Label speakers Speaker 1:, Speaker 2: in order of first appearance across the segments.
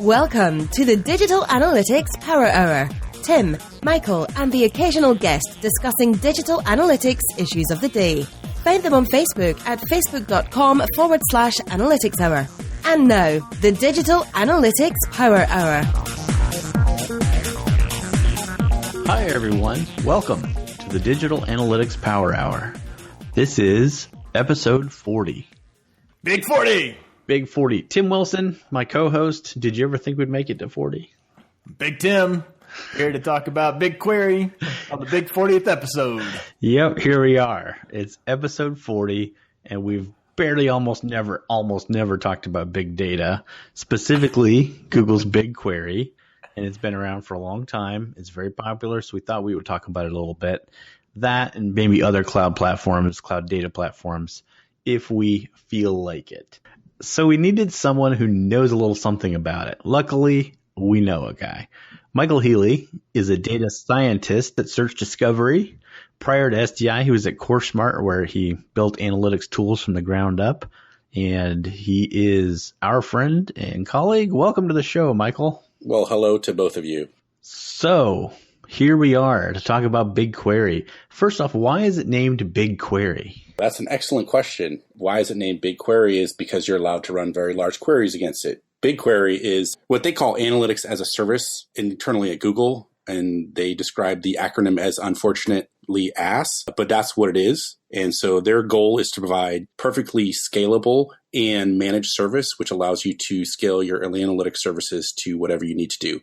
Speaker 1: Welcome to the Digital Analytics Power Hour. Tim, Michael, and the occasional guest discussing digital analytics issues of the day. Find them on Facebook at facebook.com/analytics hour. And now, the Digital Analytics Power Hour.
Speaker 2: Hi, everyone. Welcome to the Digital Analytics Power Hour. This is episode 40.
Speaker 3: Big 40!
Speaker 2: Big 40. Tim Wilson, my co-host. Did you ever think we'd make it to 40?
Speaker 3: Big Tim, here to talk about BigQuery on the big 40th episode.
Speaker 2: Yep, here we are. It's episode 40, and we've barely almost never talked about big data, specifically Google's BigQuery, and it's been around for a long time. It's very popular, so we thought we would talk about it a little bit. That and maybe other cloud platforms, cloud data platforms, if we feel like it. So we needed someone who knows a little something about it. Luckily, we know a guy. Michael Healy is a data scientist at Search Discovery. Prior to SDI, he was at CoreSmart, where he built analytics tools from the ground up. And he is our friend and colleague. Welcome to the show, Michael.
Speaker 4: Well, hello to both of you.
Speaker 2: So here we are to talk about BigQuery. First off, why is it named BigQuery?
Speaker 4: That's an excellent question. Why is it named BigQuery is because you're allowed to run very large queries against it. BigQuery is what they call analytics as a service internally at Google, and they describe the acronym as unfortunately ASS, but that's what it is. And so their goal is to provide perfectly scalable and managed service, which allows you to scale your analytics services to whatever you need to do.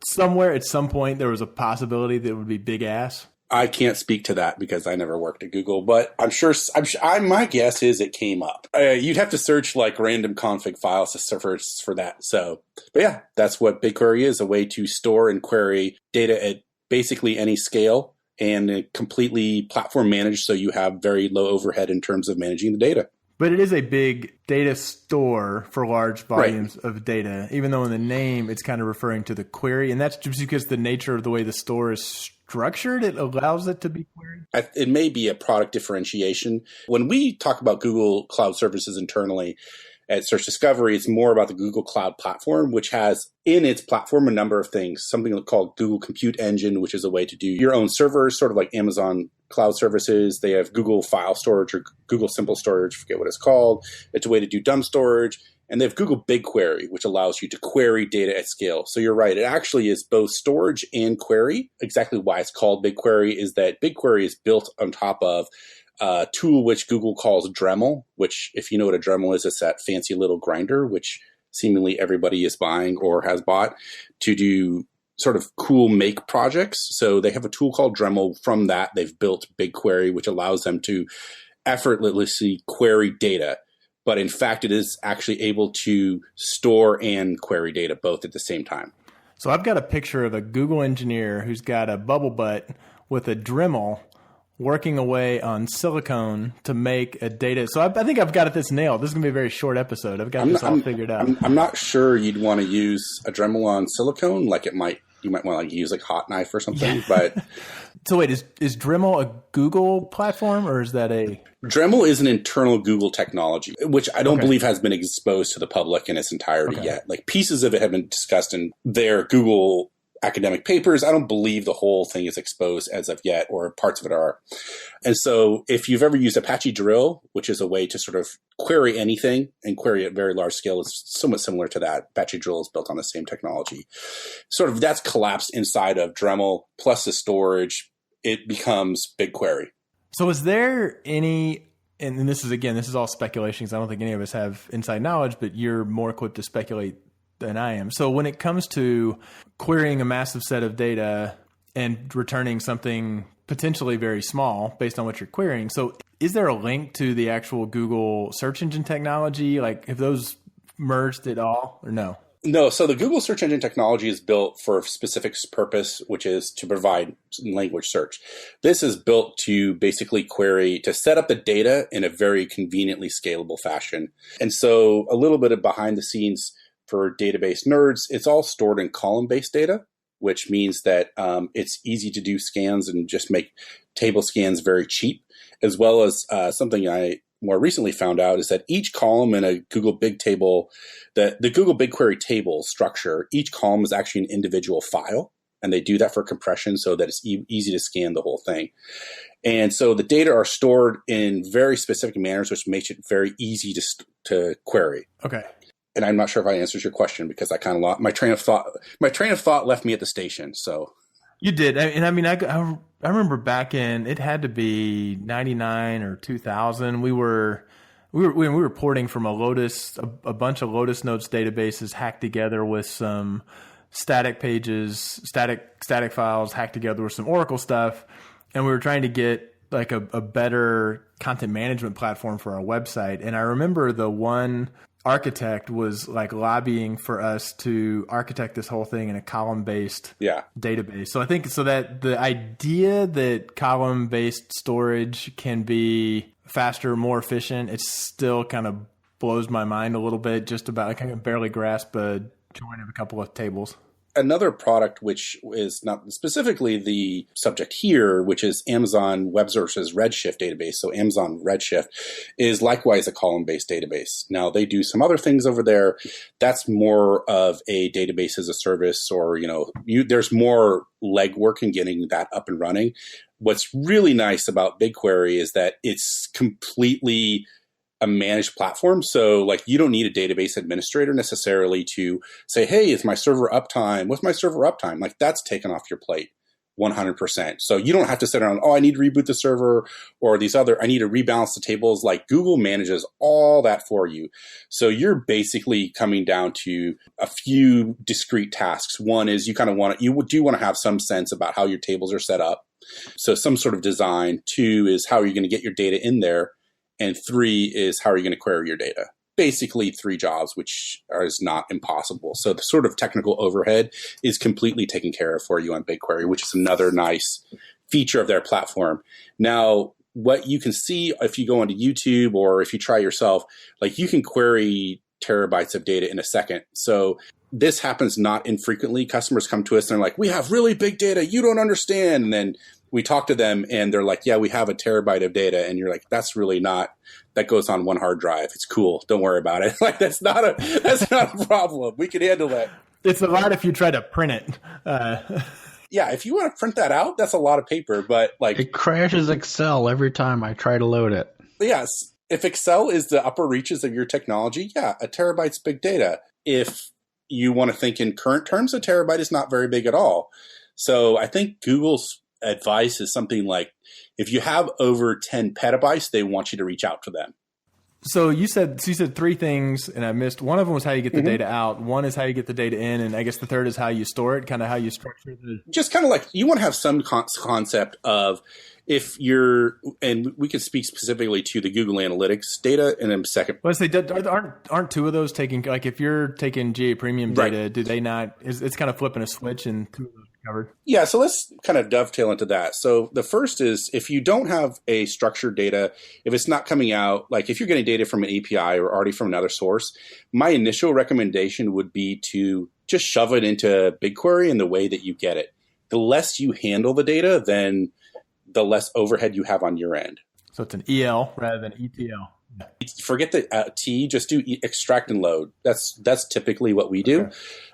Speaker 3: Somewhere at some point there was a possibility that it would be big ass.
Speaker 4: I can't speak to that because I never worked at Google, but my guess is it came up. You'd have to search like random config files to search for that. So, but yeah, that's what BigQuery is, a way to store and query data at basically any scale and completely platform managed, so you have very low overhead in terms of managing the data.
Speaker 3: But it is a big data store for large volumes of data, even though in the name it's kind of referring to the query. And that's just because the nature of the way the store is structured, it allows it to be queried.
Speaker 4: It may be a product differentiation. When we talk about Google Cloud Services internally at Search Discovery, it's more about the Google Cloud Platform, which has in its platform a number of things. Something called Google Compute Engine, which is a way to do your own servers, sort of like Amazon Cloud Services. They have Google File Storage or Google Simple Storage, forget what it's called. It's a way to do dumb storage. And they have Google BigQuery, which allows you to query data at scale. So you're right. It actually is both storage and query. Exactly why it's called BigQuery is that BigQuery is built on top of a tool which Google calls Dremel, which, if you know what a Dremel is, it's that fancy little grinder, which seemingly everybody is buying or has bought to do sort of cool make projects. So they have a tool called Dremel. From that, they've built BigQuery, which allows them to effortlessly query data. But in fact, it is actually able to store and query data both at the same time.
Speaker 3: So I've got a picture of a Google engineer who's got a bubble butt with a Dremel working away on silicone to make a data. So I think I've got this nailed. This is going to be a very short episode. I've got this all figured out.
Speaker 4: I'm not sure you'd want to use a Dremel on silicone. Like you might want to use like hot knife or something. But
Speaker 3: so wait, is Dremel a Google platform or is that a...
Speaker 4: Dremel is an internal Google technology, which I don't believe has been exposed to the public in its entirety yet. Like pieces of it have been discussed in their Google academic papers. I don't believe the whole thing is exposed as of yet, or parts of it are. And so if you've ever used Apache Drill, which is a way to sort of query anything and query at very large scale, it's somewhat similar to that. Apache Drill is built on the same technology. Sort of that's collapsed inside of Dremel plus the storage. It becomes BigQuery.
Speaker 3: So is there any, and this is all speculation because I don't think any of us have inside knowledge, but you're more equipped to speculate than I am. So when it comes to querying a massive set of data and returning something potentially very small based on what you're querying, so is there a link to the actual Google search engine technology? Like have those merged at all or no?
Speaker 4: No, so the Google search engine technology is built for a specific purpose, which is to provide language search. This is built to basically query, to set up the data in a very conveniently scalable fashion. And so a little bit of behind the scenes for database nerds, it's all stored in column-based data, which means that it's easy to do scans and just make table scans very cheap, as well as something I more recently found out is that each column in a Google Big Table, the Google BigQuery table structure, each column is actually an individual file. And they do that for compression so that it's easy to scan the whole thing. And so the data are stored in very specific manners, which makes it very easy to query.
Speaker 3: Okay.
Speaker 4: And I'm not sure if I answered your question because I kind of lost my train of thought. My train of thought left me at the station. So
Speaker 3: you did. And I mean, I remember back in, it had to be 99 or 2000. We were porting from a bunch of Lotus Notes databases hacked together with some static pages, static files hacked together with some Oracle stuff. And we were trying to get like a better content management platform for our website. And I remember the one architect was like lobbying for us to architect this whole thing in a column-based database. So I think that the idea that column-based storage can be faster, more efficient, it still kind of blows my mind a little bit. Just about, I can barely grasp a join of a couple of tables.
Speaker 4: Another product, which is not specifically the subject here, which is Amazon Web Services Redshift database. So Amazon Redshift is likewise a column-based database. Now they do some other things over there. That's more of a database as a service, or there's more legwork in getting that up and running. What's really nice about BigQuery is that it's completely a managed platform. So like you don't need a database administrator necessarily to say, hey, is my server uptime? What's my server uptime? Like that's taken off your plate 100%. So you don't have to sit around, I need to reboot the server or I need to rebalance the tables. Like Google manages all that for you. So you're basically coming down to a few discrete tasks. One is you do want to have some sense about how your tables are set up. So some sort of design. 2 is how are you going to get your data in there? And 3 is how are you going to query your data? Basically 3 jobs, which is not impossible. So the sort of technical overhead is completely taken care of for you on BigQuery, which is another nice feature of their platform. Now, what you can see if you go onto YouTube or if you try yourself, like you can query terabytes of data in a second. So this happens not infrequently. Customers come to us and they're like, we have really big data. You don't understand. And then we talk to them and they're like, yeah, we have a terabyte of data. And you're like, that goes on one hard drive. It's cool. Don't worry about it. Like that's not a problem. We can handle that.
Speaker 3: It's a lot if you try to print it.
Speaker 4: Yeah. If you want to print that out, that's a lot of paper, but like
Speaker 2: it crashes Excel every time I try to load it.
Speaker 4: Yes. If Excel is the upper reaches of your technology, yeah, a terabyte's big data. If you want to think in current terms, a terabyte is not very big at all. So I think Google's advice is something like, if you have over 10 petabytes, they want you to reach out to them.
Speaker 3: So you said 3 things, and I missed. One of them was how you get the data out. One is how you get the data in, and I guess the third is how you store it, kind of how you structure the... Just
Speaker 4: kind of like, you want to have some concept of if you're, and we can speak specifically to the Google Analytics data in a second.
Speaker 3: Let's say, aren't 2 of those taking, like if you're taking GA Premium data, right. Do they not, it's kind of flipping a switch and 2 of those covered?
Speaker 4: Yeah, so let's kind of dovetail into that. So the first is if you don't have a structured data, if it's not coming out, like if you're getting data from an API or already from another source, my initial recommendation would be to just shove it into BigQuery in the way that you get it. The less you handle the data, then the less overhead you have on your end.
Speaker 3: So it's an EL rather than ETL.
Speaker 4: Forget the T, just do extract and load. That's typically what we do.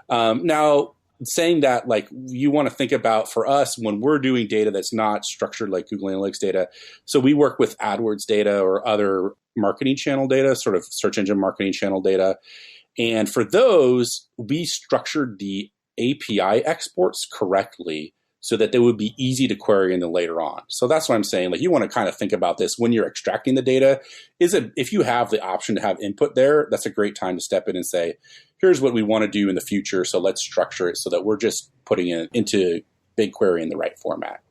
Speaker 4: Okay. Now, saying that, like, you want to think about, for us, when we're doing data that's not structured like Google Analytics data, so we work with AdWords data or other marketing channel data, sort of search engine marketing channel data. And for those, we structured the API exports correctly so that they would be easy to query in the later on. So that's what I'm saying. Like, you want to kind of think about this when you're extracting the data. If you have the option to have input there, that's a great time to step in and say, here's what we want to do in the future. So let's structure it so that we're just putting it into BigQuery in the right format.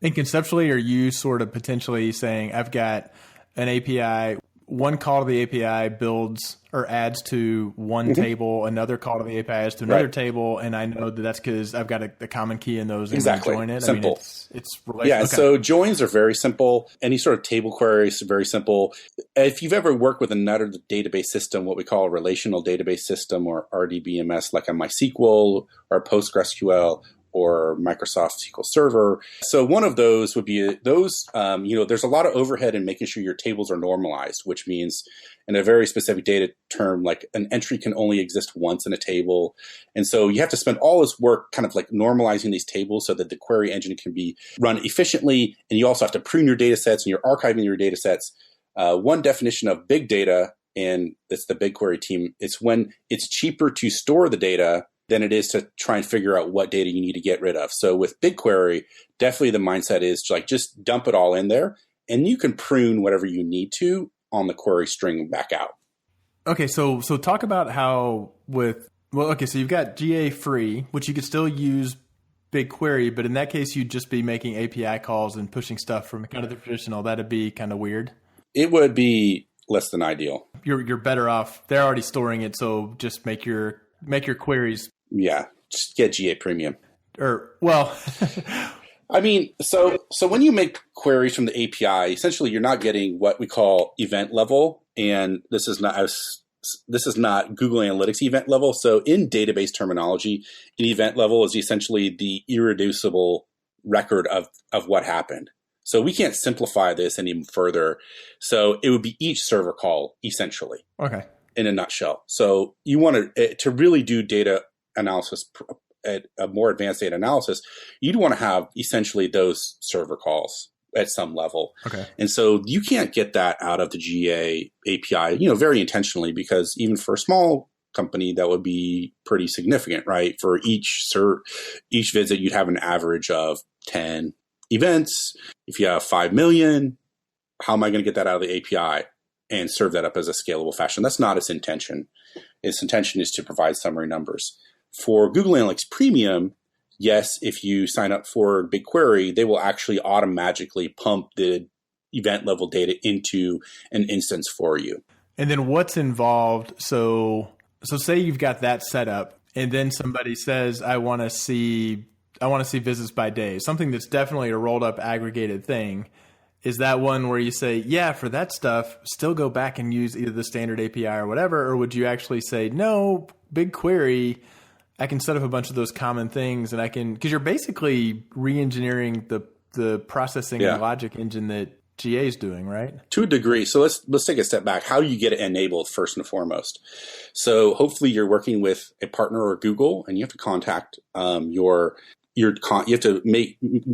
Speaker 3: And conceptually, are you sort of potentially saying, I've got an API, one call to the API builds or adds to one table, another call to the API adds to another table, and I know that that's because I've got a common key in those and
Speaker 4: exactly.
Speaker 3: join it?
Speaker 4: Simple.
Speaker 3: I mean, it's relational.
Speaker 4: Yeah,
Speaker 3: okay.
Speaker 4: So joins are very simple. Any sort of table query is very simple. If you've ever worked with another database system, what we call a relational database system or RDBMS, like a MySQL or PostgreSQL or Microsoft SQL Server. So one of those would be those, there's a lot of overhead in making sure your tables are normalized, which means in a very specific data term, like an entry can only exist once in a table. And so you have to spend all this work kind of like normalizing these tables so that the query engine can be run efficiently. And you also have to prune your data sets and you're archiving your data sets. One definition of big data, and it's the BigQuery team, it's when it's cheaper to store the data than it is to try and figure out what data you need to get rid of. So with BigQuery, definitely the mindset is like just dump it all in there and you can prune whatever you need to on the query string back out.
Speaker 3: Okay, so talk about how so you've got GA free, which you could still use BigQuery, but in that case you'd just be making API calls and pushing stuff from kind of the traditional. That'd be kind of weird.
Speaker 4: It would be less than ideal.
Speaker 3: You're better off. They're already storing it, so just make your queries.
Speaker 4: Yeah, just get GA Premium. I mean, so when you make queries from the API, essentially you're not getting what we call event level, and this is not Google Analytics event level. So in database terminology, an event level is essentially the irreducible record of what happened. So we can't simplify this any further. So it would be each server call essentially.
Speaker 3: Okay.
Speaker 4: In a nutshell. So you want to really do data analysis at a more advanced data analysis, you'd want to have essentially those server calls at some level.
Speaker 3: Okay.
Speaker 4: And so you can't get that out of the GA API, very intentionally, because even for a small company, that would be pretty significant, right? For each visit, you'd have an average of 10 events. If you have 5 million, how am I going to get that out of the API and serve that up as a scalable fashion? That's not its intention. Its intention is to provide summary numbers. For Google Analytics Premium, yes, if you sign up for BigQuery, they will actually automatically pump the event level data into an instance for you.
Speaker 3: And then what's involved? So say you've got that set up, and then somebody says, I want to see visits by day, something that's definitely a rolled up aggregated thing. Is that one where you say, yeah, for that stuff, still go back and use either the standard API or whatever, or would you actually say, no, BigQuery, I can set up a bunch of those common things, and I can, because you're basically re-engineering the processing and logic engine that GA is doing, right?
Speaker 4: To a degree. So let's take a step back. How do you get it enabled first and foremost? So hopefully you're working with a partner or Google, and you have to contact you have to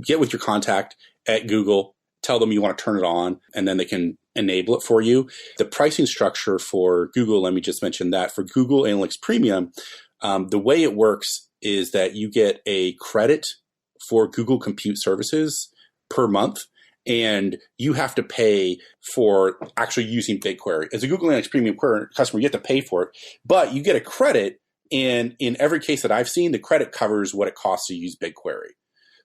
Speaker 4: get with your contact at Google, tell them you want to turn it on, and then they can enable it for you. The pricing structure for Google, let me just mention that for Google Analytics Premium, the way it works is that you get a credit for Google Compute Services per month, and you have to pay for actually using BigQuery. As a Google Analytics Premium customer, you have to pay for it, but you get a credit, and in every case that I've seen, the credit covers what it costs to use BigQuery.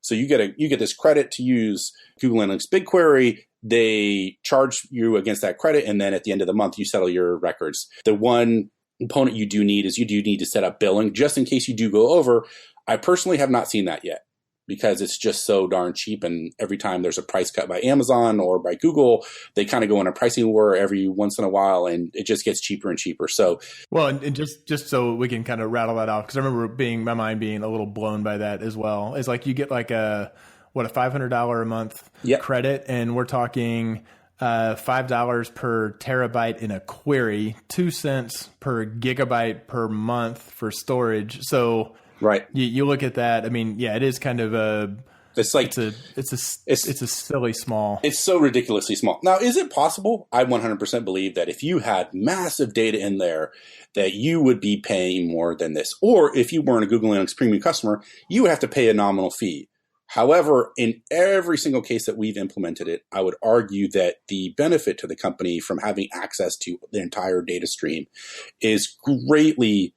Speaker 4: So you get this credit to use Google Analytics BigQuery. They charge you against that credit, and then at the end of the month, you settle your records. The one component you do need to set up billing just in case you do go over. I personally have not seen that yet because it's just so darn cheap, and every time there's a price cut by Amazon or by Google, they kind of go on a pricing war every once in a while, and it just gets cheaper and cheaper. So,
Speaker 3: well, and just so we can kind of rattle that off, because I remember my mind being a little blown by that as well. It's like you get like a $500 a month credit, and we're talking $5 per terabyte in a query, 2 cents per gigabyte per month for storage. So
Speaker 4: right,
Speaker 3: you look at that. I mean, yeah, it is kind of it's a silly small.
Speaker 4: It's so ridiculously small. Now, is it possible? I 100% believe that if you had massive data in there, that you would be paying more than this. Or if you weren't a Google Analytics Premium customer, you would have to pay a nominal fee. However, in every single case that we've implemented it, I would argue that the benefit to the company from having access to the entire data stream is greatly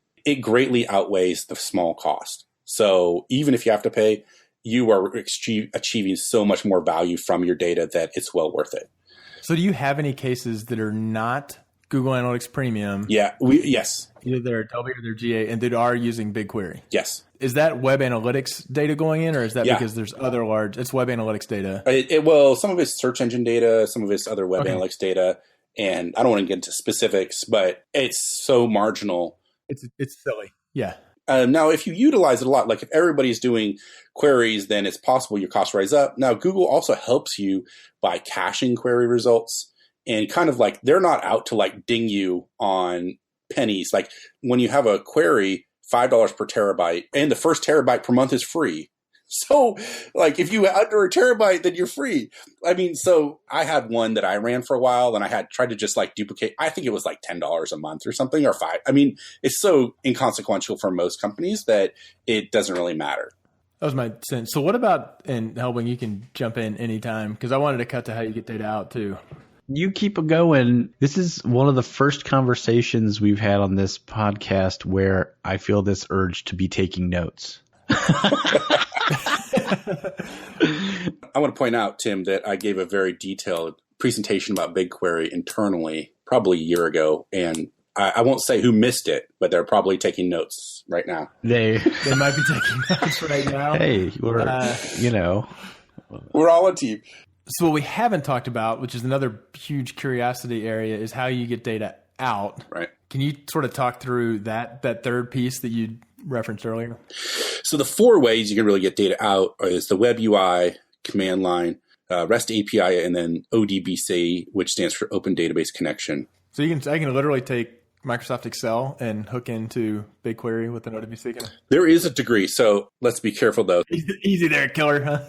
Speaker 4: outweighs the small cost. So even if you have to pay, you are achieving so much more value from your data that it's well worth it.
Speaker 3: So do you have any cases that are not Google Analytics Premium?
Speaker 4: Yes.
Speaker 3: Either they're Adobe or they're GA, and that are using BigQuery?
Speaker 4: Yes.
Speaker 3: Is that web analytics data going in, or is that because there's other it's web analytics data?
Speaker 4: Well, some of it's search engine data, some of it's other web analytics data, and I don't want to get into specifics, but it's so marginal.
Speaker 3: It's silly. Yeah.
Speaker 4: Now, if you utilize it a lot, like if everybody's doing queries, then it's possible your costs rise up. Now, Google also helps you by caching query results, and kind of like they're not out to like ding you on pennies. Like when you have a query, $5 per terabyte, and the first terabyte per month is free. So like if you under a terabyte, then you're free. I mean, so I had one that I ran for a while, and I had tried to just like duplicate. I think it was like $10 a month or something, or $5. I mean, it's so inconsequential for most companies that it doesn't really matter.
Speaker 3: That was my sense. So what about, and Helbing, you can jump in anytime, because I wanted to cut to how you get data out too.
Speaker 2: You keep it going. This is one of the first conversations we've had on this podcast where I feel this urge to be taking notes.
Speaker 4: I want to point out, Tim, that I gave a very detailed presentation about BigQuery internally probably a year ago, and I won't say who missed it, but they're probably taking notes right now.
Speaker 3: They might be taking notes right now.
Speaker 2: Hey, we're
Speaker 4: all a team.
Speaker 3: So what we haven't talked about, which is another huge curiosity area, is how you get data out.
Speaker 4: Right.
Speaker 3: Can you sort of talk through that third piece that you referenced earlier?
Speaker 4: So the 4 ways you can really get data out is the web UI, command line, REST API, and then ODBC, which stands for Open Database Connection.
Speaker 3: So I can literally take Microsoft Excel and hook into BigQuery with an ODBC.
Speaker 4: There is a degree, so let's be careful though.
Speaker 3: Easy there, killer, huh?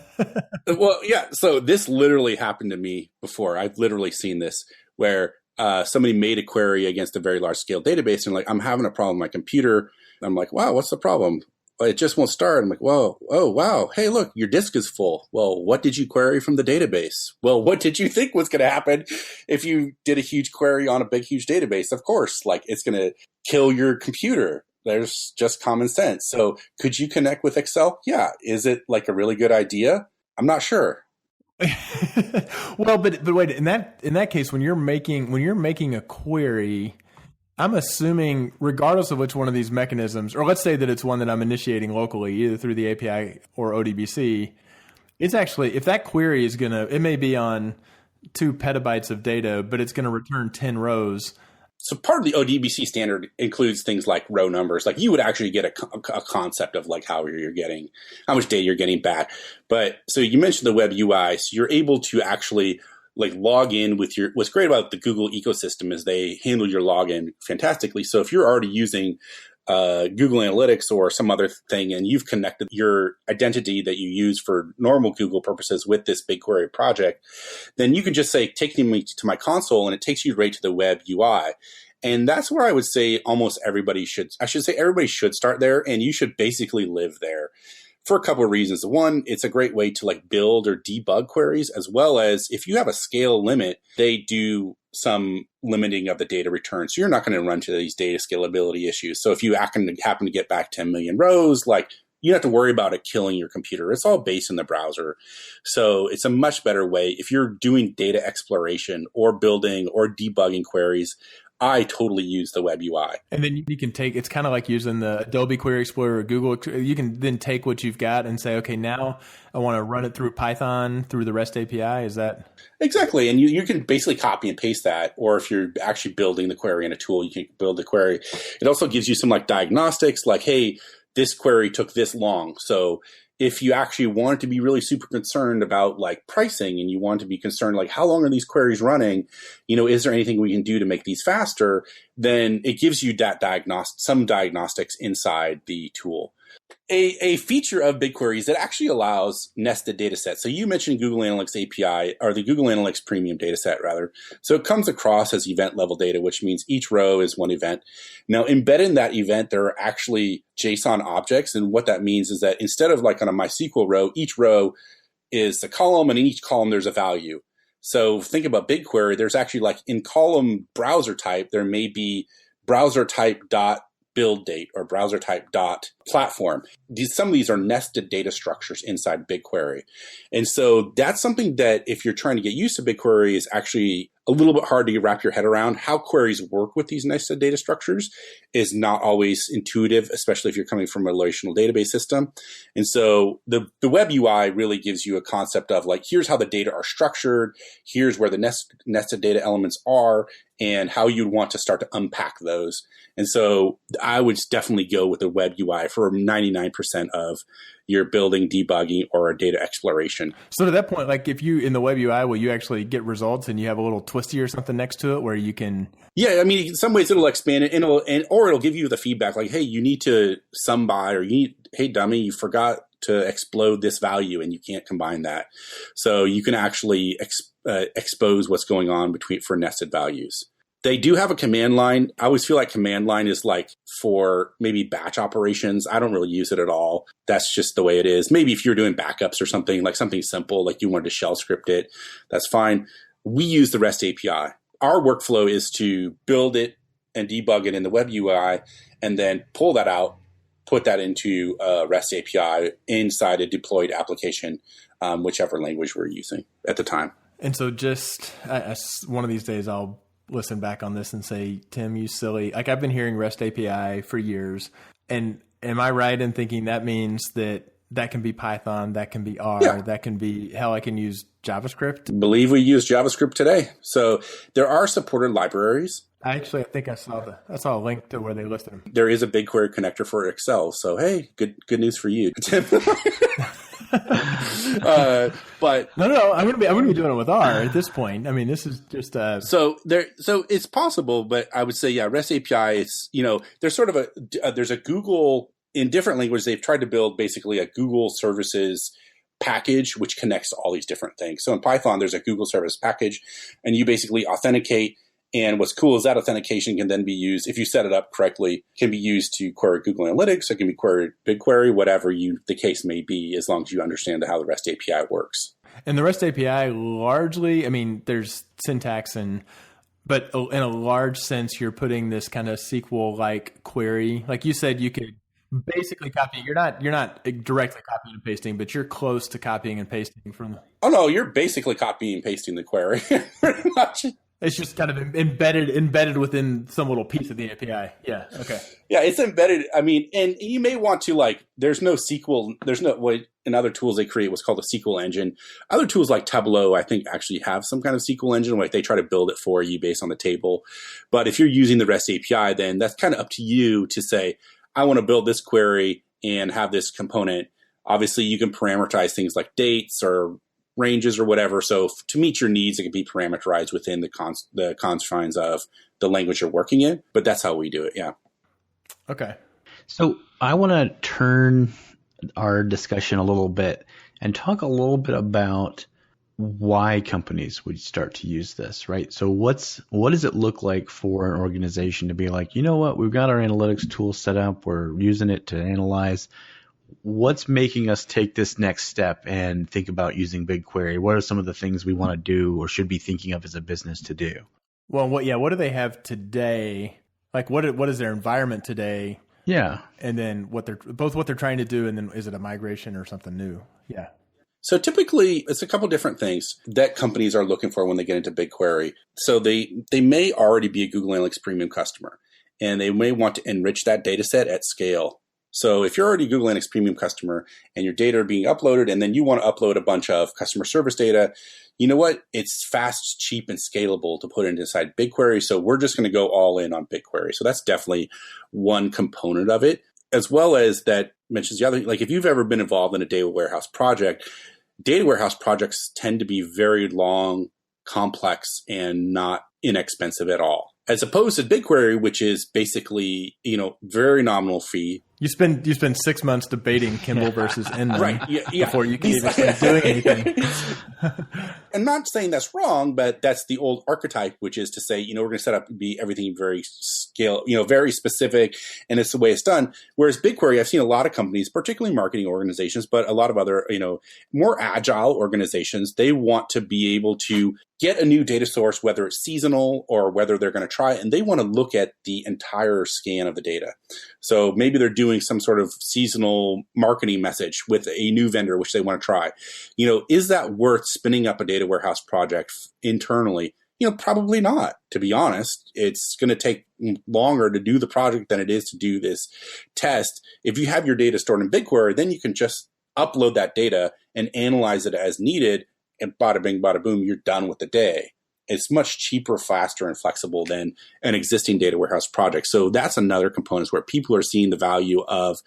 Speaker 4: Well, yeah. So this literally happened to me before. I've literally seen this where somebody made a query against a very large scale database, and like, I'm having a problem with my computer. I'm like, wow, what's the problem? It just won't start. I'm like, whoa, oh, wow. Hey, look, your disk is full. Well, what did you query from the database? Well, what did you think was going to happen if you did a huge query on a big, huge database? Of course, like it's going to kill your computer. There's just common sense. So could you connect with Excel? Yeah. Is it like a really good idea? I'm not sure.
Speaker 3: Well, but wait, in that case, when you're making a query, I'm assuming, regardless of which one of these mechanisms, or let's say that it's one that I'm initiating locally, either through the API or ODBC, it's actually, if that query is it may be on 2 petabytes of data, but it's going to return 10 rows.
Speaker 4: So part of the ODBC standard includes things like row numbers. Like you would actually get a concept of like how much data you're getting back. But so you mentioned the web UI, so you're able to actually like log in with what's great about the Google ecosystem is they handle your login fantastically. So if you're already using Google Analytics or some other thing, and you've connected your identity that you use for normal Google purposes with this BigQuery project, then you can just say, take me to my console, and it takes you right to the web UI. And that's where I would say everybody should start there, and you should basically live there. For a couple of reasons. One, it's a great way to like build or debug queries, as well as if you have a scale limit, they do some limiting of the data return. So you're not going to run into these data scalability issues. So if you happen to get back 10 million rows, like you don't have to worry about it killing your computer. It's all based in the browser. So it's a much better way. If you're doing data exploration or building or debugging queries, I totally use the web UI.
Speaker 3: And then you can it's kind of like using the Adobe Query Explorer or Google. You can then take what you've got and say, okay, now I want to run it through Python, through the REST API. Is that?
Speaker 4: Exactly. And you can basically copy and paste that. Or if you're actually building the query in a tool, you can build the query. It also gives you some like diagnostics, like, hey, this query took this long. So if you actually want to be really super concerned about like pricing, and you want to be concerned like how long are these queries running, is there anything we can do to make these faster, then it gives you that some diagnostics inside the tool. A feature of BigQuery is it actually allows nested data sets. So you mentioned Google Analytics API, or the Google Analytics Premium data set, rather. So it comes across as event level data, which means each row is one event. Now, embedded in that event, there are actually JSON objects. And what that means is that instead of like on a MySQL row, each row is a column, and in each column, there's a value. So think about BigQuery. There's actually like in column browser type, there may be browser type dot build date or browser type dot platform. Some of these are nested data structures inside BigQuery. And so that's something that if you're trying to get used to BigQuery is actually a little bit hard to wrap your head around. How queries work with these nested data structures is not always intuitive, especially if you're coming from a relational database system. And so the web UI really gives you a concept of like, here's how the data are structured, here's where the nested data elements are, and how you'd want to start to unpack those. And so I would definitely go with the web UI for 99% of your building, debugging, or data exploration.
Speaker 3: So to that point, like if you in the web UI, will you actually get results and you have a little twisty or something next to it where you can?
Speaker 4: Yeah, I mean, in some ways it'll expand it, or it'll give you the feedback like, hey, you need to sum by, or hey, dummy, you forgot to explode this value and you can't combine that. So you can actually expose what's going on for nested values. They do have a command line. I always feel like command line is like for maybe batch operations. I don't really use it at all. That's just the way it is. Maybe if you're doing backups or something, like something simple, like you wanted to shell script it, that's fine. We use the REST API. Our workflow is to build it and debug it in the web UI and then pull that out, put that into a REST API inside a deployed application, whichever language we're using at the time.
Speaker 3: And so just one of these days, I'll listen back on this and say, Tim, you silly. Like I've been hearing REST API for years. And am I right in thinking that means that can be Python, that can be R, that can be, hell, I can use JavaScript?
Speaker 4: I believe we use JavaScript today. So there are supported libraries.
Speaker 3: I think I saw a link to where they listed them.
Speaker 4: There is a BigQuery connector for Excel. So, hey, good news for you, Tim. But
Speaker 3: no, I'm gonna be doing it with R at this point. I mean, this is just
Speaker 4: so it's possible, but I would say REST API. It's there's sort of there's a Google in different languages. They've tried to build basically a Google services package which connects to all these different things. So in Python, there's a Google service package, and you basically authenticate. And what's cool is that authentication can then be used, if you set it up correctly, can be used to query Google Analytics, it can be queried BigQuery, whatever the case may be, as long as you understand how the REST API works.
Speaker 3: And the REST API largely, I mean, there's syntax but in a large sense, you're putting this kind of SQL-like query. Like you said, you could basically copy. You're not directly copying and pasting, but you're close to copying and pasting from.
Speaker 4: Oh no, you're basically copying and pasting the query, pretty much.
Speaker 3: It's just kind of embedded within some little piece of the API. Yeah. Okay.
Speaker 4: Yeah, it's embedded. I mean, and you may want to there's no SQL. There's no way in other tools they create what's called a SQL engine. Other tools like Tableau, I think, actually have some kind of SQL engine. Like they try to build it for you based on the table. But if you're using the REST API, then that's kind of up to you to say, I want to build this query and have this component. Obviously, you can parameterize things like dates or ranges or whatever. So to meet your needs, it can be parameterized within the confines of the language you're working in. But that's how we do it. Yeah.
Speaker 3: Okay.
Speaker 2: So I want to turn our discussion a little bit and talk a little bit about why companies would start to use this, right? So what does it look like for an organization to be like, you know what, we've got our analytics tool set up, we're using it to analyze. What's making us take this next step and think about using BigQuery? What are some of the things we want to do or should be thinking of as a business to do?
Speaker 3: Well, what do they have today? Like what is their environment today?
Speaker 2: Yeah.
Speaker 3: And then what they're trying to do, and then is it a migration or something new? Yeah.
Speaker 4: So typically it's a couple different things that companies are looking for when they get into BigQuery. So they may already be a Google Analytics Premium customer, and they may want to enrich that data set at scale. So if you're already a Google Analytics Premium customer and your data are being uploaded, and then you want to upload a bunch of customer service data, you know what? It's fast, cheap, and scalable to put inside BigQuery. So we're just going to go all in on BigQuery. So that's definitely one component of it, as well as that mentions the other. Like if you've ever been involved in a data warehouse project, data warehouse projects tend to be very long, complex, and not inexpensive at all. As opposed to BigQuery, which is basically, very nominal fee.
Speaker 3: You spend 6 months debating Kimball versus Inman
Speaker 4: right,
Speaker 3: before you can even start doing anything.
Speaker 4: I'm not saying that's wrong, but that's the old archetype, which is to say, we're going to set up everything very scale, very specific, and it's the way it's done. Whereas BigQuery, I've seen a lot of companies, particularly marketing organizations, but a lot of other, more agile organizations, they want to be able to get a new data source, whether it's seasonal or whether they're going to try it, and they want to look at the entire scan of the data. So maybe they're doing some sort of seasonal marketing message with a new vendor, which they want to try. Is that worth spinning up a data warehouse project internally? Probably not, to be honest. It's going to take longer to do the project than it is to do this test. If you have your data stored in BigQuery, then you can just upload that data and analyze it as needed, and bada bing, bada boom, you're done with the day. It's much cheaper, faster, and flexible than an existing data warehouse project. So that's another component where people are seeing the value of,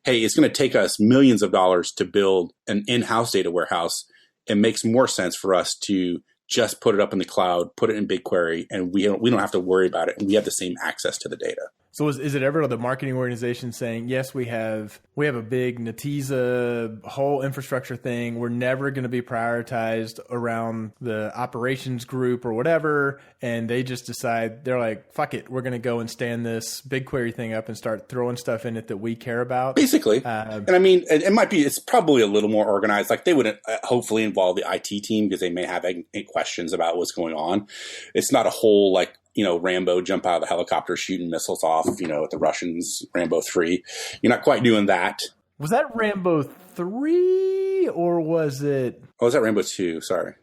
Speaker 4: hey, it's going to take us millions of dollars to build an in-house data warehouse. It makes more sense for us to just put it up in the cloud, put it in BigQuery, and we don't have to worry about it, and we have the same access to the data.
Speaker 3: So is it ever the marketing organization saying, yes, we have a big Netezza whole infrastructure thing. We're never going to be prioritized around the operations group or whatever. And they just decide, they're like, fuck it. We're going to go and stand this BigQuery thing up and start throwing stuff in it that we care about.
Speaker 4: Basically. And I mean, it's probably a little more organized. Like they would hopefully involve the IT team because they may have any questions about what's going on. It's not a whole Rambo jump out of the helicopter shooting missiles off, at the Russians, Rambo 3. You're not quite doing that.
Speaker 3: Was that Rambo 3 or was it?
Speaker 4: Oh, was that Rambo 2? Sorry.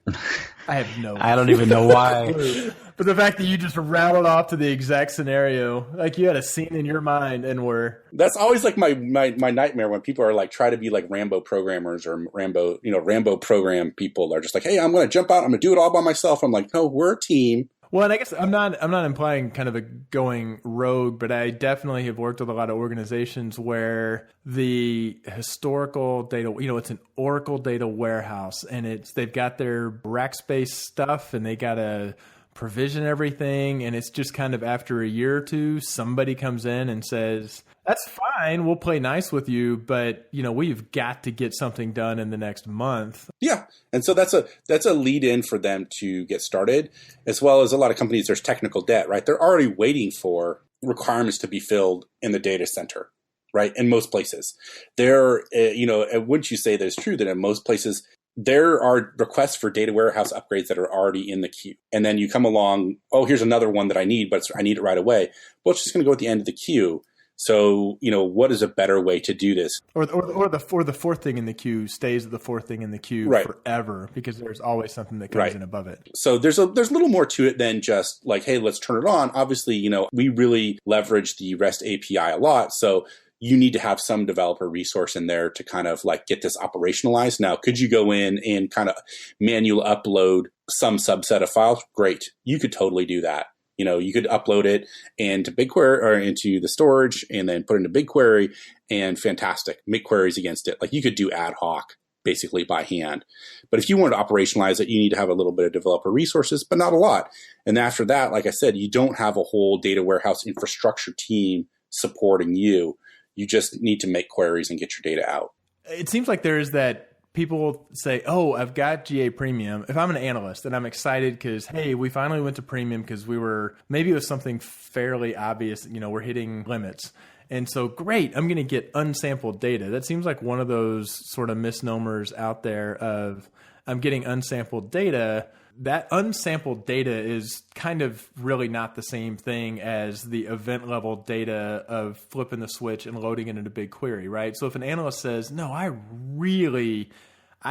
Speaker 3: I have no
Speaker 2: I don't even know why.
Speaker 3: But the fact that you just rattled off to the exact scenario, like you had a scene in your mind and were...
Speaker 4: That's always like my nightmare when people are like, try to be like Rambo programmers or Rambo program people are just like, hey, I'm going to jump out. I'm going to do it all by myself. I'm like, no, we're a team.
Speaker 3: Well, and I guess I'm not implying kind of a going rogue, but I definitely have worked with a lot of organizations where the historical data, it's an Oracle data warehouse and they've got their rack space stuff and they got to provision everything. And it's just kind of after a year or two, somebody comes in and says, that's fine. We'll play nice with you, but we've got to get something done in the next month.
Speaker 4: Yeah. And so that's a lead in for them to get started, as well as a lot of companies, there's technical debt, right? They're already waiting for requirements to be filled in the data center, right? In most places and wouldn't you say that it's true that in most places, there are requests for data warehouse upgrades that are already in the queue. And then you come along, oh, here's another one that I need, but I need it right away. Well, it's just going to go at the end of the queue. So, what is a better way to do this?
Speaker 3: Or the fourth thing in the queue stays the fourth thing in the queue forever because there's always something that comes in above it.
Speaker 4: So there's a little more to it than just like, hey, let's turn it on. Obviously, we really leverage the REST API a lot. So you need to have some developer resource in there to kind of like get this operationalized. Now, could you go in and kind of manual upload some subset of files? Great. You could totally do that. You could upload it into BigQuery or into the storage and then put it into BigQuery and fantastic. Make queries against it. Like you could do ad hoc basically by hand. But if you want to operationalize it, you need to have a little bit of developer resources, but not a lot. And after that, like I said, you don't have a whole data warehouse infrastructure team supporting you. You just need to make queries and get your data out.
Speaker 3: It seems like there is that people say, oh, I've got GA Premium. If I'm an analyst and I'm excited because, hey, we finally went to Premium because maybe it was something fairly obvious, we're hitting limits. And so, great, I'm going to get unsampled data. That seems like one of those sort of misnomers out there of I'm getting unsampled data. That unsampled data is kind of really not the same thing as the event level data of flipping the switch and loading it into BigQuery, right? So if an analyst says, no, I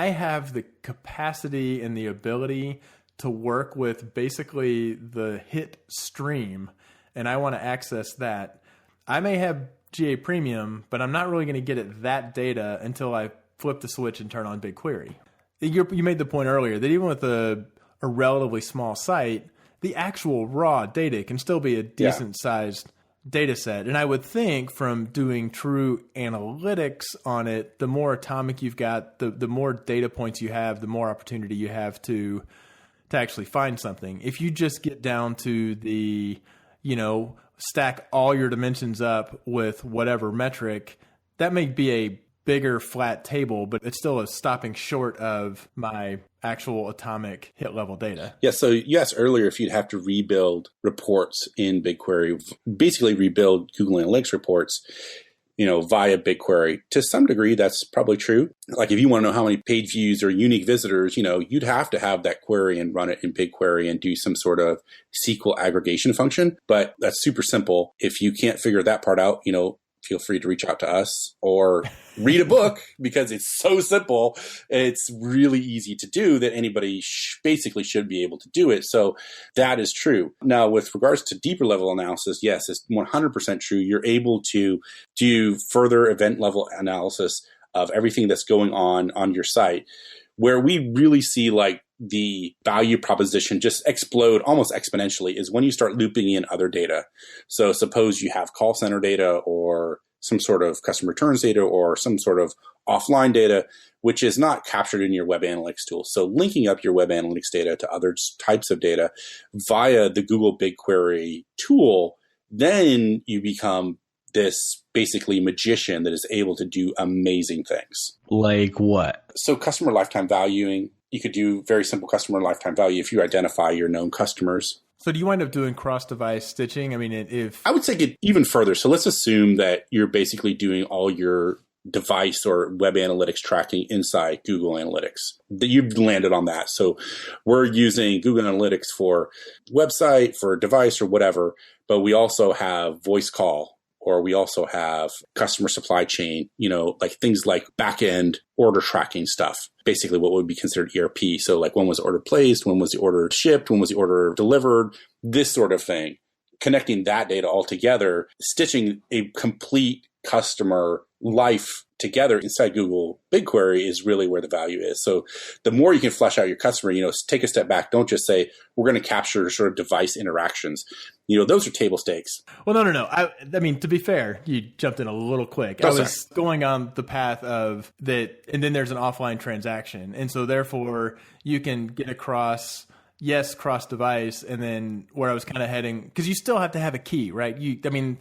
Speaker 3: have the capacity and the ability to work with basically the hit stream and I want to access that, I may have GA Premium, but I'm not really going to get at that data until I flip the switch and turn on BigQuery. You made the point earlier that even with a relatively small site, the actual raw data can still be a decent sized data set. And I would think from doing true analytics on it, the more atomic you've got, the more data points you have, the more opportunity you have to actually find something. If you just get down to the, stack all your dimensions up with whatever metric, that may be a bigger flat table, but it's still stopping short of my actual atomic hit level data.
Speaker 4: Yeah, so you asked earlier if you'd have to rebuild reports in BigQuery, basically rebuild Google Analytics reports, via BigQuery. To some degree, that's probably true. Like if you want to know how many page views or unique visitors, you'd have to have that query and run it in BigQuery and do some sort of SQL aggregation function. But that's super simple. If you can't figure that part out, feel free to reach out to us or read a book because it's so simple. It's really easy to do that anybody basically should be able to do it. So that is true. Now, with regards to deeper level analysis, yes, it's 100% true. You're able to do further event level analysis of everything that's going on your site. Where we really see like the value proposition just explode almost exponentially is when you start looping in other data. So suppose you have call center data or some sort of customer returns data or some sort of offline data, which is not captured in your web analytics tool. So linking up your web analytics data to other types of data via the Google BigQuery tool, then you become this basically magician that is able to do amazing things.
Speaker 2: Like what?
Speaker 4: So customer lifetime valuing. You could do very simple customer lifetime value if you identify your known customers.
Speaker 3: So do you wind up doing cross-device stitching? I mean, if
Speaker 4: I would take it even further. So let's assume that you're basically doing all your device or web analytics tracking inside Google Analytics. That you've landed on that. So we're using Google Analytics for website, for device or whatever, but we also have voice call. Or we also have customer supply chain, like things like back-end order tracking stuff, basically what would be considered ERP. So like when was the order placed, when was the order shipped, when was the order delivered, this sort of thing. Connecting that data all together, stitching a complete customer life together inside Google BigQuery is really where the value is. So the more you can flesh out your customer, take a step back. Don't just say, we're going to capture sort of device interactions. Those are table stakes.
Speaker 3: Well, no. I mean, to be fair, you jumped in a little quick. I was going on the path of that, and then there's an offline transaction. And so therefore you can get across, yes, cross device. And then where I was kind of heading, because you still have to have a key, right?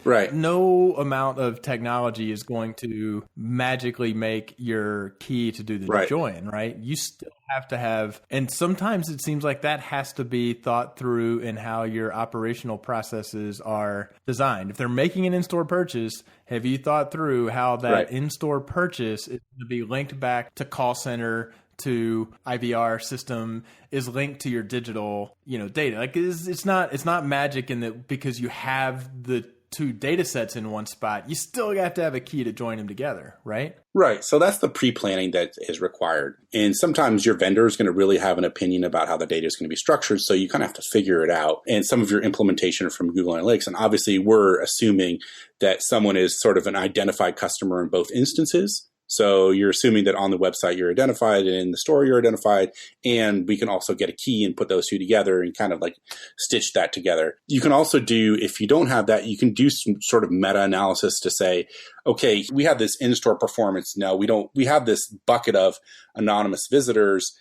Speaker 4: Right.
Speaker 3: No amount of technology is going to magically make your key to do the join, right? You still have to have, and sometimes it seems like that has to be thought through in how your operational processes are designed. If they're making an in-store purchase, have you thought through how that in-store purchase is going to be linked back to call center, to IVR system, is linked to your digital, data? Like it's not magic in that because you have the two data sets in one spot, you still have to have a key to join them together, right?
Speaker 4: Right. So that's the pre-planning that is required. And sometimes your vendor is going to really have an opinion about how the data is going to be structured. So you kind of have to figure it out. And some of your implementation from Google Analytics. And obviously we're assuming that someone is sort of an identified customer in both instances. So you're assuming that on the website you're identified and in the store you're identified, and we can also get a key and put those two together and kind of like stitch that together. You can also do, if you don't have that, you can do some sort of meta-analysis to say, okay, we have this in-store performance. Now we have this bucket of anonymous visitors.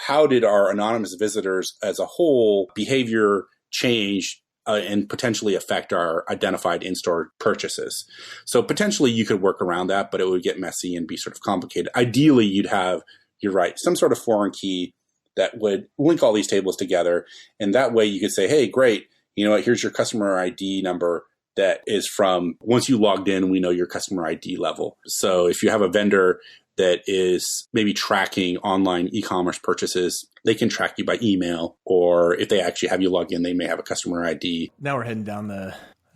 Speaker 4: How did our anonymous visitors as a whole behavior change and potentially affect our identified in-store purchases? So potentially you could work around that, but it would get messy and be sort of complicated. Ideally, you'd have, you're right, some sort of foreign key that would link all these tables together. And that way you could say, hey, great, here's your customer ID number that is from, once you logged in, we know your customer ID level. So if you have a vendor that is maybe tracking online e-commerce purchases, they can track you by email, or if they actually have you log in, they may have a customer ID.
Speaker 3: Now we're heading down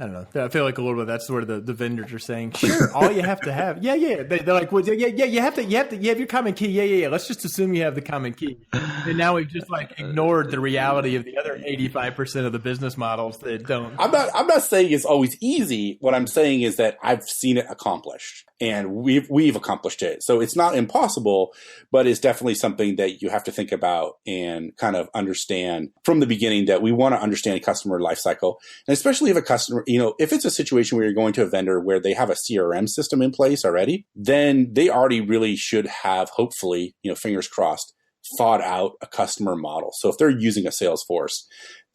Speaker 3: I don't know. I feel like a little bit that's where the vendors are saying, sure, all you have to have. Yeah. They're like, well, yeah, you have your common key. Yeah. Let's just assume you have the common key. And now we've just ignored the reality of the other 85% of the business models that don't.
Speaker 4: I'm not saying it's always easy. What I'm saying is that I've seen it accomplished, and we've accomplished it. So it's not impossible, but it's definitely something that you have to think about and kind of understand from the beginning, that we want to understand a customer lifecycle. And especially if a customer, if it's a situation where you're going to a vendor where they have a CRM system in place already, then they already really should have, hopefully, fingers crossed, thought out a customer model. So if they're using a Salesforce,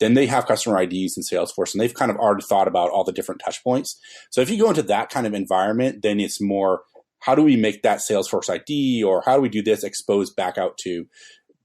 Speaker 4: then they have customer IDs in Salesforce, and they've kind of already thought about all the different touch points. So if you go into that kind of environment, then it's more, how do we make that Salesforce ID, or how do we do this exposed back out to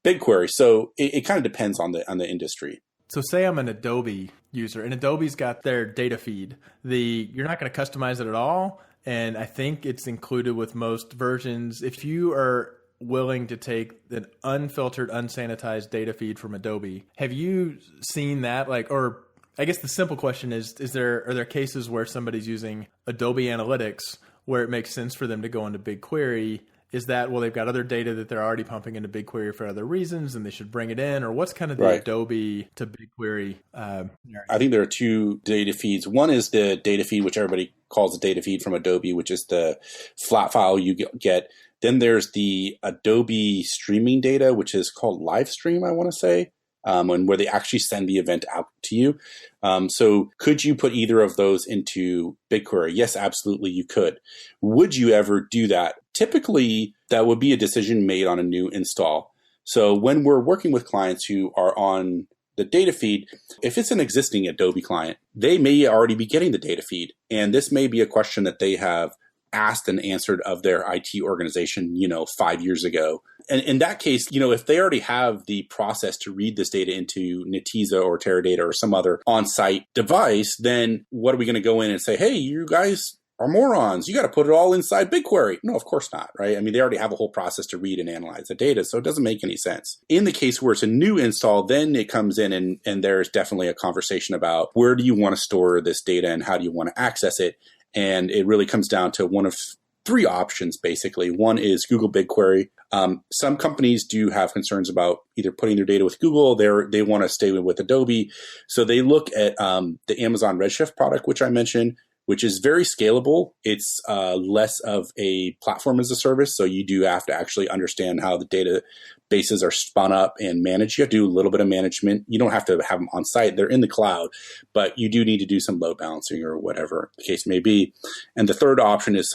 Speaker 4: BigQuery? So it kind of depends on the industry.
Speaker 3: So say I'm an Adobe user, and Adobe's got their data feed. You're not going to customize it at all, and I think it's included with most versions. If you are willing to take an unfiltered, unsanitized data feed from Adobe, have you seen that? Or I guess the simple question is are there cases where somebody's using Adobe Analytics where it makes sense for them to go into BigQuery? Is that, well, they've got other data that they're already pumping into BigQuery for other reasons and they should bring it in? Or what's kind of the Adobe to BigQuery narrative?
Speaker 4: I think there are two data feeds. One is the data feed, which everybody calls the data feed from Adobe, which is the flat file you get. Then there's the Adobe streaming data, which is called live stream, I want to say, and where they actually send the event out to you. So could you put either of those into BigQuery? Yes, absolutely, you could. Would you ever do that? Typically, that would be a decision made on a new install. So when we're working with clients who are on the data feed, if it's an existing Adobe client, they may already be getting the data feed. And this may be a question that they have asked and answered of their IT organization, 5 years ago. And in that case, if they already have the process to read this data into Netezza or Teradata or some other on-site device, then what are we going to go in and say, hey, you guys are morons. You got to put it all inside BigQuery. No, of course not, right? I mean, they already have a whole process to read and analyze the data, so it doesn't make any sense. In the case where it's a new install, then it comes in and there's definitely a conversation about where do you want to store this data and how do you want to access it? And it really comes down to one of three options, basically. One is Google BigQuery. Some companies do have concerns about either putting their data with Google, they want to stay with Adobe. So they look at the Amazon Redshift product, which I mentioned, which is very scalable. It's less of a platform as a service. So you do have to actually understand how the databases are spun up and managed. You have to do a little bit of management. You don't have to have them on site. They're in the cloud, but you do need to do some load balancing or whatever the case may be. And the third option is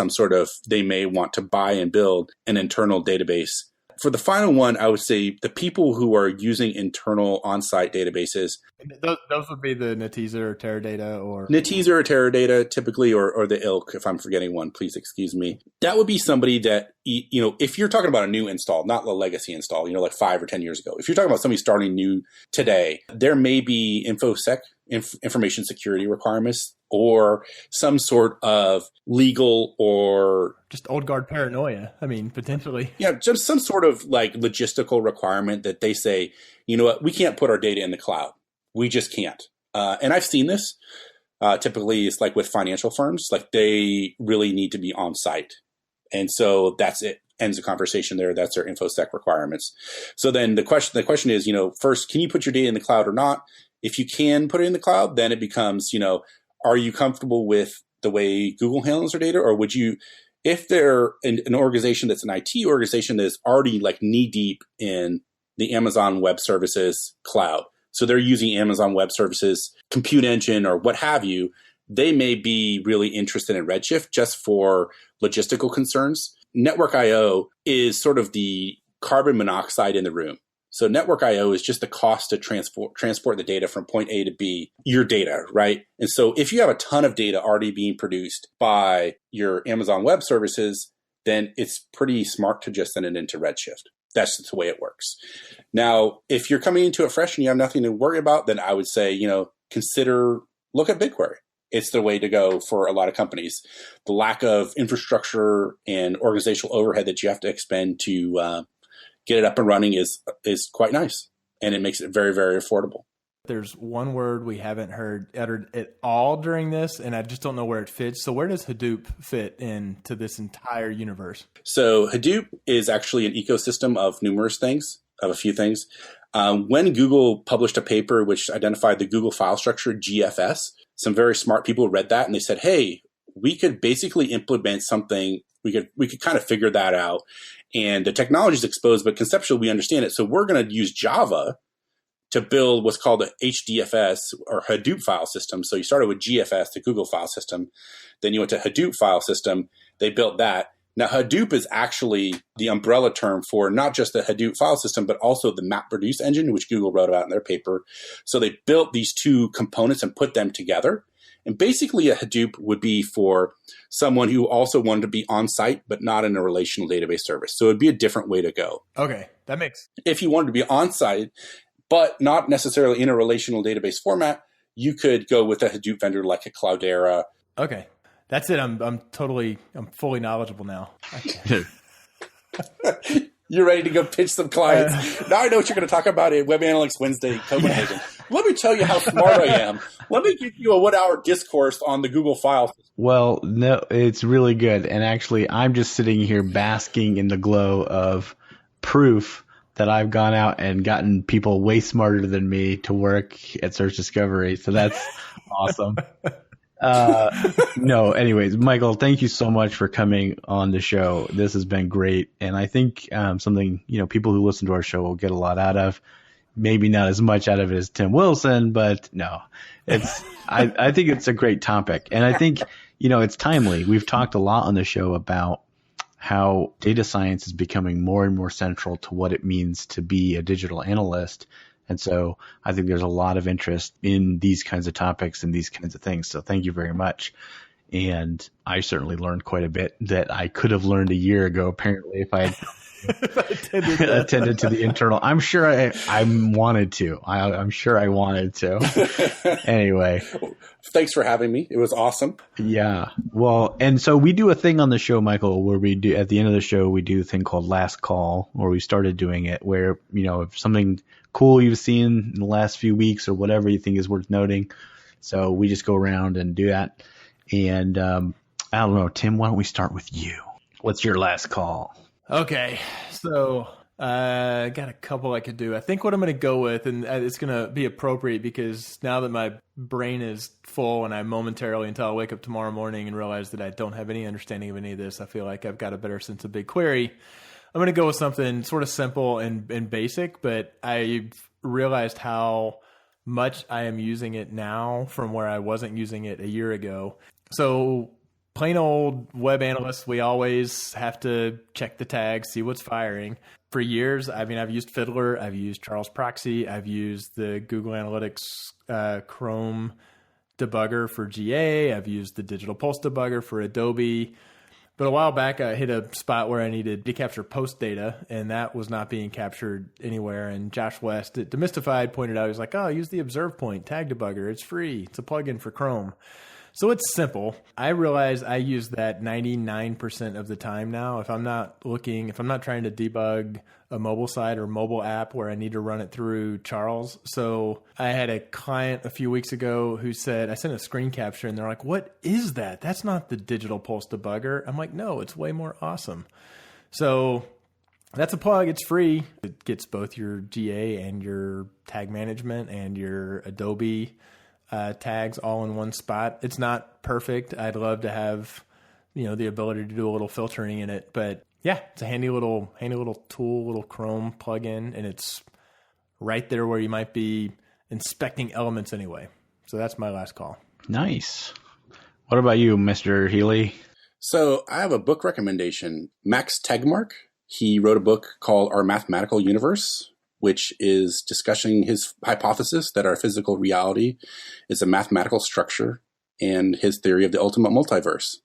Speaker 4: they may want to buy and build an internal database. For the final one, I would say the people who are using internal on-site databases.
Speaker 3: Those would be the Netezza or Teradata or...
Speaker 4: Netezza or Teradata typically, or the ilk, if I'm forgetting one, please excuse me. That would be somebody that, if you're talking about a new install, not the legacy install, like 5 or 10 years ago. If you're talking about somebody starting new today, there may be information security requirements or some sort of legal or
Speaker 3: just old guard paranoia. I mean, potentially.
Speaker 4: Yeah, just some sort of logistical requirement that they say, you know what, we can't put our data in the cloud. We just can't. And I've seen this. Typically, it's like with financial firms, they really need to be on site. And so that's it. Ends the conversation there. That's their InfoSec requirements. So then the question is, first, can you put your data in the cloud or not? If you can put it in the cloud, then it becomes, are you comfortable with the way Google handles their data? Or would you, if they're an organization that's an IT organization that is already knee deep in the Amazon Web Services cloud, so they're using Amazon Web Services compute engine or what have you, they may be really interested in Redshift just for logistical concerns. Network I/O is sort of the carbon monoxide in the room. So network I/O is just the cost to transport the data from point A to B, your data, right? And so if you have a ton of data already being produced by your Amazon Web Services, then it's pretty smart to just send it into Redshift. That's just the way it works. Now, if you're coming into it fresh and you have nothing to worry about, then I would say, look at BigQuery. It's the way to go for a lot of companies. The lack of infrastructure and organizational overhead that you have to expend to get it up and running is quite nice, and it makes it very, very affordable.
Speaker 3: There's one word we haven't heard uttered at all during this, and I just don't know where it fits. So where does Hadoop fit into this entire universe? So
Speaker 4: Hadoop is actually an ecosystem of numerous things, of a few things. When Google published a paper which identified the Google file structure, GFS, some very smart people read that and they said, hey, we could basically implement something. We could kind of figure that out. And the technology is exposed, but conceptually we understand it. So we're going to use Java to build what's called a HDFS or Hadoop file system. So you started with GFS, the Google file system. Then you went to Hadoop file system. They built that. Now, Hadoop is actually the umbrella term for not just the Hadoop file system, but also the MapReduce engine, which Google wrote about in their paper. So they built these two components and put them together. And basically a Hadoop would be for someone who also wanted to be on site, but not in a relational database service. So it'd be a different way to go.
Speaker 3: Okay, that makes.
Speaker 4: If you wanted to be on site, but not necessarily in a relational database format, you could go with a Hadoop vendor like a Cloudera.
Speaker 3: Okay, that's it. I'm fully knowledgeable now.
Speaker 4: You're ready to go pitch some clients. Now I know what you're going to talk about at Web Analytics Wednesday in Copenhagen. Let me tell you how smart I am. Let me give you a 1-hour discourse on the Google file system.
Speaker 2: Well, no, it's really good. And actually, I'm just sitting here basking in the glow of proof that I've gone out and gotten people way smarter than me to work at Search Discovery. So that's awesome. No, anyways, Michael, thank you so much for coming on the show. This has been great. And I think something, people who listen to our show will get a lot out of. Maybe not as much out of it as Tim Wilson, but no, I think it's a great topic. And I think, it's timely. We've talked a lot on the show about how data science is becoming more and more central to what it means to be a digital analyst. And so I think there's a lot of interest in these kinds of topics and these kinds of things. So thank you very much. And I certainly learned quite a bit that I could have learned a year ago, apparently, if I had attended to the internal. I'm sure I wanted to. I'm sure I wanted to. Anyway.
Speaker 4: Thanks for having me. It was awesome.
Speaker 2: Yeah. Well, and so we do a thing on the show, Michael, where we do, at the end of the show, we do a thing called Last Call, or we started doing it where, if something cool you've seen in the last few weeks or whatever you think is worth noting. So we just go around and do that. And I don't know, Tim, why don't we start with you? What's your last call?
Speaker 3: Okay, so I got a couple I could do. I think what I'm going to go with, and it's going to be appropriate because now that my brain is full and I momentarily, until I wake up tomorrow morning and realize that I don't have any understanding of any of this, I feel like I've got a better sense of BigQuery. I'm going to go with something sort of simple and basic, but I've realized how much I am using it now from where I wasn't using it a year ago. So plain old web analysts, we always have to check the tags, see what's firing. For years, I've used Fiddler, I've used Charles Proxy, I've used the Google Analytics Chrome debugger for GA, I've used the Digital Pulse debugger for Adobe. But a while back, I hit a spot where I needed to capture post data, and that was not being captured anywhere. And Josh West at Demystified pointed out, he was like, use the Observe Point tag debugger. It's free. It's a plugin for Chrome. So it's simple. I realize I use that 99% of the time now. If I'm not trying to debug a mobile site or mobile app where I need to run it through Charles. So I had a client a few weeks ago who said, I sent a screen capture and they're like, what is that? That's not the Digital Pulse debugger. I'm like, no, it's way more awesome. So that's a plug. It's free. It gets both your GA and your tag management and your Adobe tags all in one spot. It's not perfect. I'd love to have, the ability to do a little filtering in it, but yeah, it's a handy little tool, little Chrome plugin, and it's right there where you might be inspecting elements anyway. So that's my last call.
Speaker 2: Nice. What about you, Mr. Healy?
Speaker 4: So I have a book recommendation. Max Tegmark, he wrote a book called Our Mathematical Universe, which is discussing his hypothesis that our physical reality is a mathematical structure and his theory of the ultimate multiverse.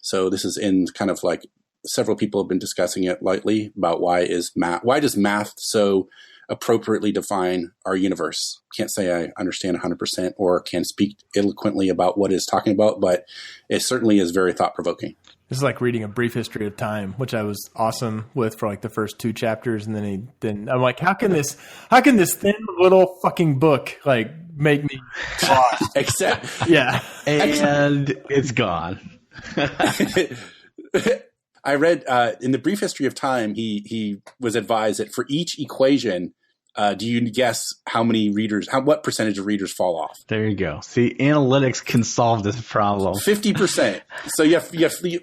Speaker 4: So this is in kind of like several people have been discussing it lightly about why does math so appropriately define our universe? Can't say I understand 100% or can speak eloquently about what it's talking about, but it certainly is very thought-provoking.
Speaker 3: This is like reading A Brief History of Time, which I was awesome with for like the first 2 chapters, and then I'm like, how can this thin little fucking book like make me talk?
Speaker 4: Except,
Speaker 2: yeah, and it's gone.
Speaker 4: I read in The Brief History of Time, he was advised that for each equation, do you guess what percentage of readers fall off?
Speaker 2: There you go. See, analytics can solve this problem.
Speaker 4: 50%. So you have,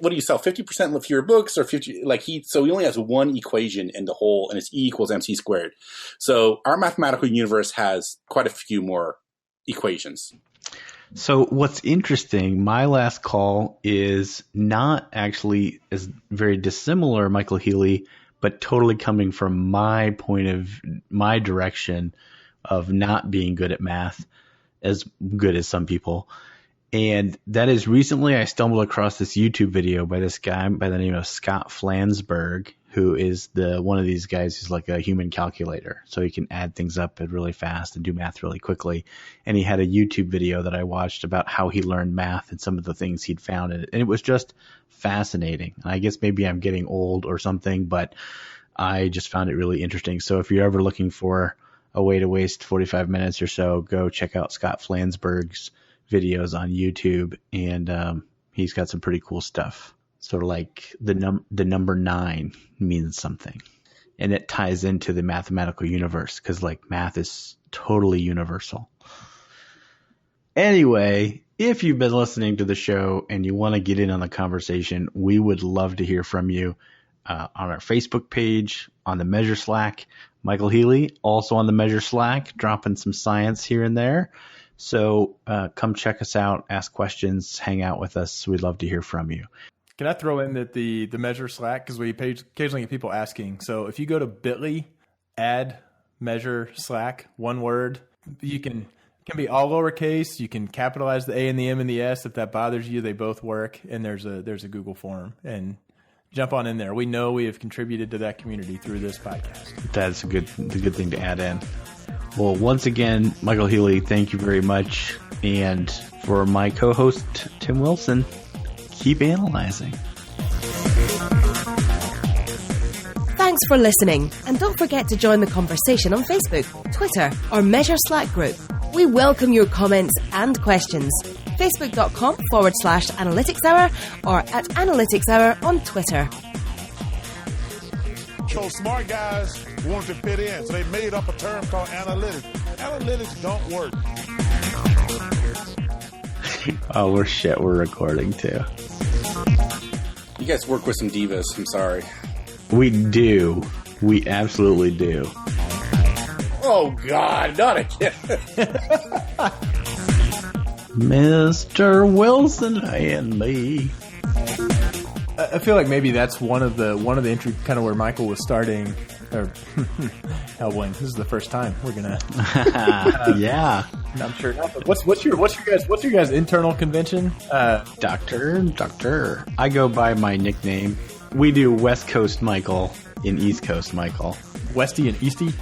Speaker 4: what do you sell? 50% of fewer books, or 50? So he only has one equation in the whole, and it's E equals MC squared. So our mathematical universe has quite a few more equations.
Speaker 2: So what's interesting, my last call is not actually as very dissimilar, Michael Healy, but totally coming from my direction of not being good at math, as good as some people. And that is recently I stumbled across this YouTube video by this guy by the name of Scott Flansburgh, who is one of these guys who's like a human calculator. So he can add things up really fast and do math really quickly. And he had a YouTube video that I watched about how he learned math and some of the things he'd found in it. And it was just fascinating. And I guess maybe I'm getting old or something, but I just found it really interesting. So if you're ever looking for a way to waste 45 minutes or so, go check out Scott Flansburgh's videos on YouTube, and he's got some pretty cool stuff. Sort of like the number 9 means something, and it ties into the mathematical universe because like math is totally universal. Anyway, if you've been listening to the show and you want to get in on the conversation, we would love to hear from you on our Facebook page, on the Measure Slack. Michael Healy also on the Measure Slack, dropping some science here and there. So come check us out, ask questions, hang out with us. We'd love to hear from you.
Speaker 3: Can I throw in that the Measure Slack, because we occasionally get people asking. So if you go to bit.ly, add Measure Slack, one word, you can be all lowercase. You can capitalize the A and the M and the S. If that bothers you, they both work. And there's a Google form, and jump on in there. We know we have contributed to that community through this podcast. That's
Speaker 2: the good thing to add in. Well, once again, Michael Healy, thank you very much. And for my co-host, Tim Wilson, keep analyzing.
Speaker 1: Thanks for listening. And don't forget to join the conversation on Facebook, Twitter, or Measure Slack group. We welcome your comments and questions. Facebook.com/Analytics Hour or at Analytics Hour on Twitter.
Speaker 5: So smart guys wanted to fit in, so they made up a term called analytics. Analytics don't work.
Speaker 2: Oh, we're recording too.
Speaker 4: You guys work with some divas, I'm sorry.
Speaker 2: We do. We absolutely do.
Speaker 4: Oh, God, not again.
Speaker 2: Mr. Wilson and me.
Speaker 3: I feel like maybe that's one of the entry, kind of where Michael was starting. Or Hellbling, this is the first time we're gonna.
Speaker 2: Yeah,
Speaker 3: I'm sure. What's your guys' internal convention?
Speaker 2: Doctor. I go by my nickname. We do West Coast Michael and East Coast Michael.
Speaker 3: Westy and Easty?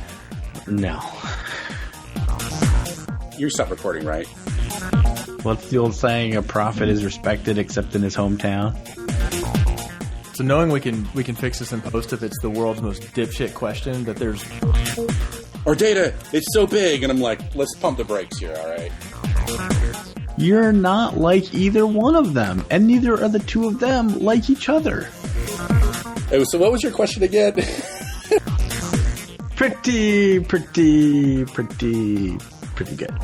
Speaker 2: No.
Speaker 4: You stopped recording, right?
Speaker 2: What's the old saying? A prophet is respected except in his hometown.
Speaker 3: So knowing we can fix this in post if it's the world's most dipshit question that there's...
Speaker 4: Our data, it's so big, and I'm like, let's pump the brakes here, all right?
Speaker 2: You're not like either one of them, and neither are the two of them like each other.
Speaker 4: So what was your question again?
Speaker 2: Pretty good.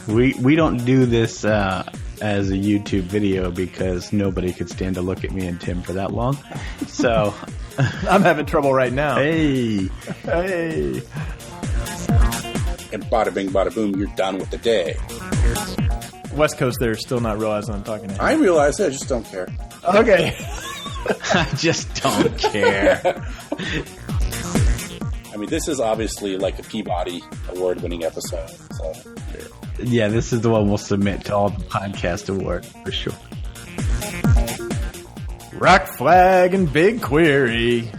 Speaker 2: We don't do this as a YouTube video because nobody could stand to look at me and Tim for that long. So
Speaker 3: I'm having trouble right now.
Speaker 2: Hey.
Speaker 4: And bada bing, bada boom, you're done with the day.
Speaker 3: West Coast, they're still not realizing I'm talking to him.
Speaker 4: I realize it, I just don't care.
Speaker 3: Okay.
Speaker 2: I just don't care.
Speaker 4: I mean, this is obviously like a Peabody award-winning episode. So.
Speaker 2: Yeah, this is the one we'll submit to all the podcast awards for sure.
Speaker 3: Rock Flag and BigQuery.